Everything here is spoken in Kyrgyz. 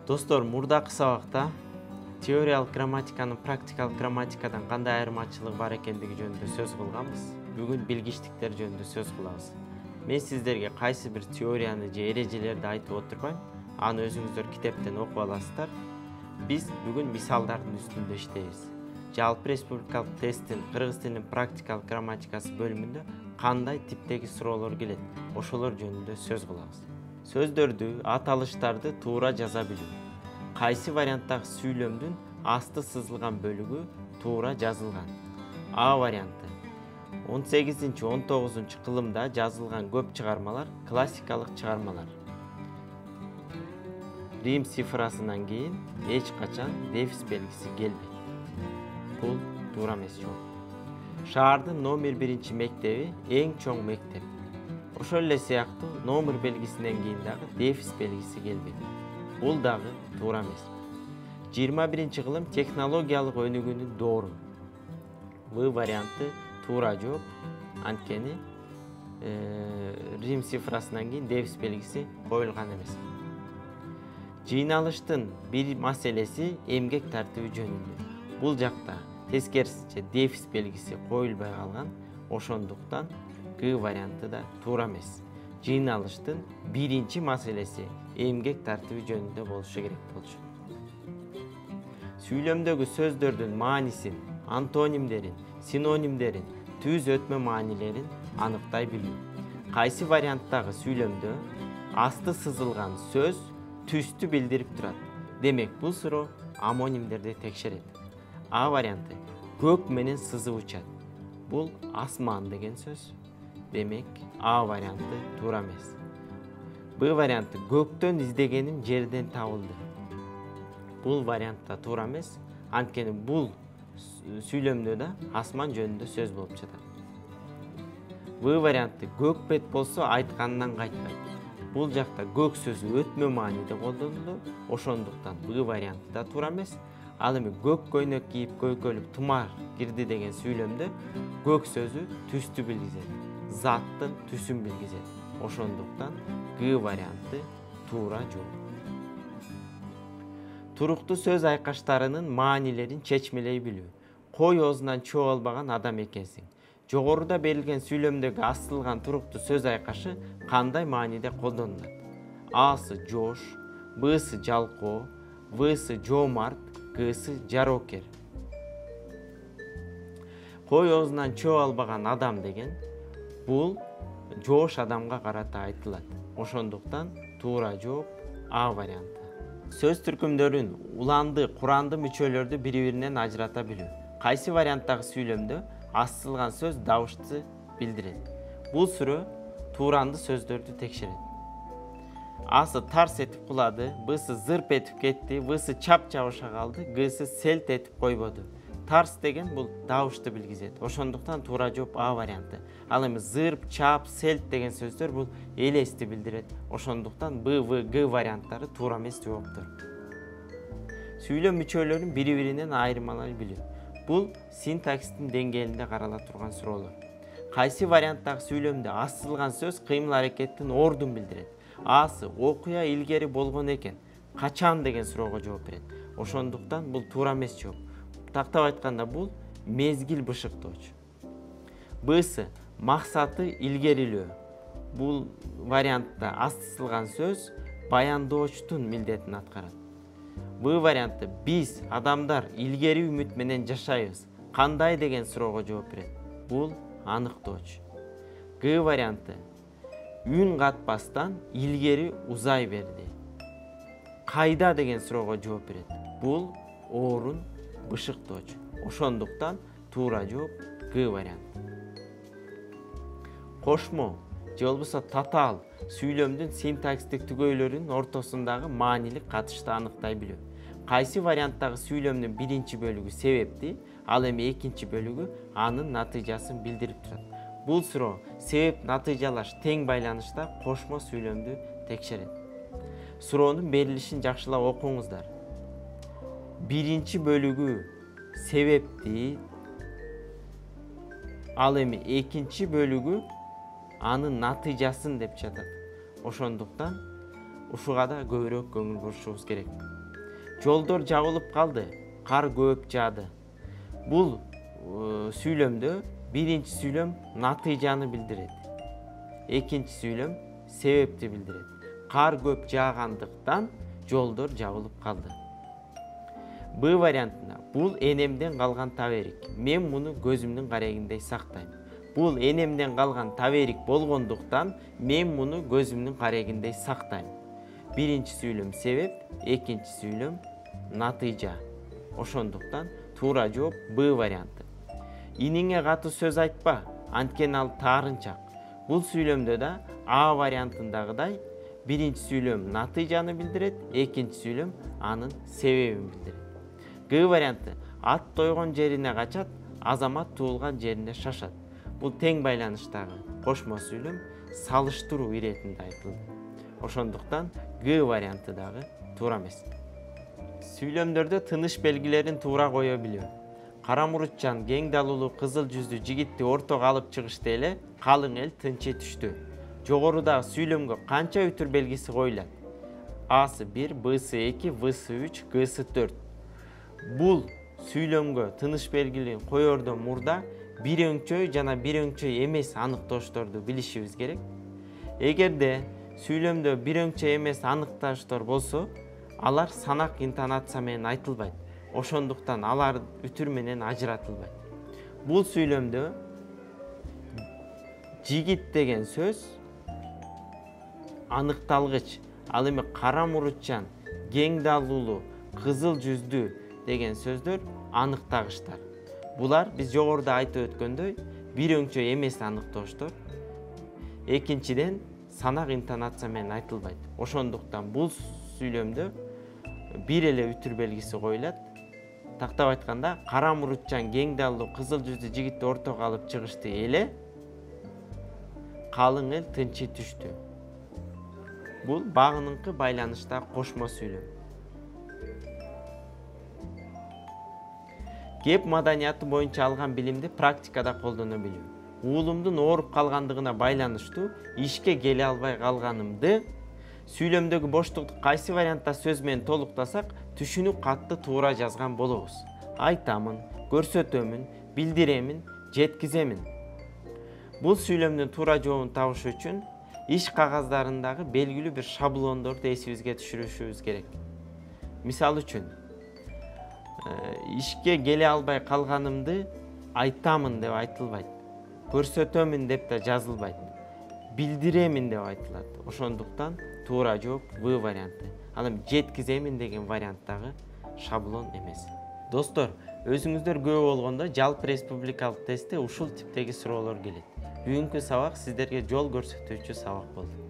Достор, мурдакы сабакта теориялык грамматиканын практикалык грамматикадан кандай айырмачылыгы бар экендиги жөнүндө сөз кылганбыз. Бүгүн билгичтиктер жөнүндө сөз кылабыз. Мен сиздерге кайсы бир теорияны же эрежелерди айтып отурбайм, аны өзүңүздөр китептен окуп аласыздар. Биз бүгүн мисалдардын үстүндө иштейбиз. Жалпы республикалык тесттин кыргыз тилинин практикалык грамматикасы бөлүмүндө кандай типтеги суроолор келет, ошолор жөнүндө сөз кылабыз. Сөздөрдү, аталыштарды туура жаза билүү. Кайсы варианттагы сүйлөмдүн асты сызылган бөлүгү туура жазылган? А варианты. 18-19 кылымда жазылган көп чыгармалар классикалык чыгармалар. Рим цифрасынан кийин эч качан дефис белгиси келбейт. Бул туура эмес жооп. Шаардын номер 1 мектеби эң чоң мектеп. Ошол эле сыяктуу номер белгисинен кийин дагы дефис белгиси келбейт. Бул дагы туура эмес. 21 кылым технологиялык өнүгүүнүн доору. Бул варианты туура жооп. Анткени Рим цифрасынан кийин дефис белгиси коюлган эмес. Жыйналыштын бир маселеси эмгек тартиби жөнүндө. Бул жакта тескерисинче дефис белгиси коюлбай калган, ошондуктан Г варианты да туура эмес. Жыйналыштын биринчи маселеси эмгек тартиби жөнүндө болушу керек болчу. Сүйлөмдөгү сөздөрдүн маанисин, антонимдерин, синонимдерин, түз өтмө маанилерин аныктай билүү. Кайсы варианттагы сүйлөмдө асты сызылган сөз түстү билдирип турат? Демек, бул суроо амонимдерди текшерет. А варианты. Көк менен сызып учат. Бул асман деген сөз. Демек, А варианты туура эмес. Б варианты. Көктөн издегеним жерден табылды. Бул вариантта туура эмес. Анткени бул сүйлөмдө да асман жөнүндө сөз болуп жатат. В варианты. Көк бет болсо айтканынан кайтпайт. Бул жакта көк сөзү өтмө мааниде колдонулду. Ошондуктан Б варианты да туура эмес. Ал эми көк көйнөк кийип көйкөлүп тумар кирди деген сүйлөмдө көк сөзү түстү билгизет. Заттын түсүн билгизет. Ошондуктан Г варианты туура жооп. Туруктуу сөз айкаштарынын маанилерин чечмелей билүү. Кой оозунан чоо албаган адам экенсиң. Жогоруда берилген сүйлөмдөгү астылган туруктуу сөз айкашы кандай мааниде колдонулат? Асы жоош, Бсы жалкоо, Всы жоомарт, Гсы жароокер. Кой оозунан чоо албаган адам деген бул жоош адамга карата айтылат. Ошондуктан туура жооп А варианты. Сөз түркүмдөрүн, уланды, куранды мүчөлөрдү бири-биринен ажырата билүү. Кайсы варианттагы сүйлөмдө астылган сөз дабышты билдирет? Бул суроо тууранды сөздөрдү текшерет. Асы тарс этип кулады, Бсы зырп этип кетти, Всы чап жабыша калды, Гсы селт этип койбоду. Тарс деген бул дабышты билгизет. Ошондуктан туура жооп А варианты. Ал эми зырп, чап, селт деген сөздөр бул элести билдирет. Ошондуктан Б, В, Г варианттары туура эмес жооптор. Сүйлөм мүчөлөрүн бири-биринен айырмалай билүү. Бул синтаксистин деңгээлинде карала турган суроолор. Кайсы варианттагы сүйлөмдө астылган сөз кыймыл аракеттин ордун билдирет? Асы окуя илгери болгон экен. Качан деген суроого жооп берет. Ошондуктан бул туура эмес жооп. Тактап айтканда бул мезгил бышыктоочу. Бсы максаты илгерилөө. Бул вариантта астылган сөз баяндоочтун милдетин аткарат. Б варианты. Биз адамдар илгери үмүт менен жашайбыз. Кандай деген суроого жооп берет? Бул аныктоочу. Г варианты. Үн катпастан илгери узай берди. Кайда деген суроого жооп берет? Бул орун бышыктоочу. Ошондуктан туура жооп Г варианты. Кошмо же болбосо татаал сүйлөмдүн синтаксистик түгөйлөрүнүн ортосундагы маанилик катышты аныктай билүү. Кайсы варианттагы сүйлөмдүн биринчи бөлүгү себепти, ал эми экинчи бөлүгү анын натыйжасын билдирип турат. Бул суроо себеп натыйжалаш тең байланышта кошмо сүйлөмдү текшерет. Суроонун берилишин жакшылап окуңуздар. Биринчи бөлүгү себепти, ал эми экинчи бөлүгү анын натыйжасын деп жатат. Ошондуктан ушуга да көбүрөөк көңүл бурушубуз керек. Жолдор жабылып калды, кар көп жаады. Бул сүйлөмдө биринчи сүйлөм натыйжаны билдирет. Экинчи сүйлөм себепти билдирет. Кар көп жаагандыктан жолдор жабылып калды. Б вариантында бул энемден калган таберик. Мен муну көзүмдүн карегиндей сактайм. Бул энемден калган таберик болгондуктан мен муну көзүмдүн карегиндей сактайм. Биринчи сүйлөм себеп, экинчи сүйлөм натыйжа. Ошондуктан туура жооп Б варианты. Иниңе катуу сөз айтпа, анткени ал таарынчак. Бул сүйлөмдө да А вариантындагыдай биринчи сүйлөм натыйжаны билдирет, экинчи сүйлөм анын себебин билдирет. Г варианты. Ат тойгон жерине качат, азамат туулган жерине шашат. Бул тең байланыштагы кошмо сүйлөм салыштыруу иретинде айтылды. Ошондуктан Г варианты дагы туура эмес. Сүйлөмдөрдө тыныш белгилерин туура кое билүү. Кара мурутчан кең далулуу кызыл жүздүү жигитти ортого алып чыгышты эле калың эл тынчы түштү. Жогорудагы сүйлөмгө канча үтүр белгиси коюлат? Асы 1, Бсы 2, Всы 3, Гсы 4. Бул сүйлөмгө тыныш белгилин коердон мурда бир өңчөй жана бир өңчөй эмес аныктоошторду билишибиз керек. Эгерде сүйлөмдө бир өңчөй эмес аныкташтар болсо, алар санак интонация менен айтылбайт. Ошондуктан алар үтүр менен ажыратылбайт. Бул сүйлөмдө жигит деген сөз аныкталгыч. Ал эми кара мурутчан, кең далулуу, кызыл жүздүү деген сөздөр аныктагычтар. Булар биз жогоруда айтып өткөндөй бир өңчөй эмес аныктооштор. Экинчиден санак интонация менен айтылбайт. Ошондуктан бул сүйлөмдө бир эле үтүр белгиси коюлат. Тактап айтканда, кара мурутчан кең далулуу кызыл жүздүү жигитти ортого алып чыгышты эле калың эл тынчы түштү. Бул багыныңкы байланышта кошмо сүйлөм. Кеп маданияты боюнча алган билимди практикада колдоно билүү. Уулумдун ооруп калгандыгына байланыштуу ишке келе албай калганымды сүйлөмдөгү боштукту кайсы вариантта сөз менен толуктасак, түшүнүк катты туура жазган болобуз. Айтамын, көрсөтөмүн, билдиремин, жеткиземин. Бул сүйлөмдүн туура жообун табыш үчүн иш кагаздарындагы белгилүү бир шаблондорду эсибизге түшүрүшүбүз керек. Мисалы үчүн, ишке келе албай калганымды айтамын деп айтылбайт. Көрсөтөмүн деп да жазылбайт. Билдиремин деп айтылат. Ошондуктан туура жооп В варианты. Ал эми жеткиземин деген варианттагы шаблон эмес. Достор, өзүңүздөр көп болгондо жалпы республикалык тестте ушул типтеги суроолор келет. Бүгүнкү сабак сиздерге жол көрсөтүүчү сабак болду.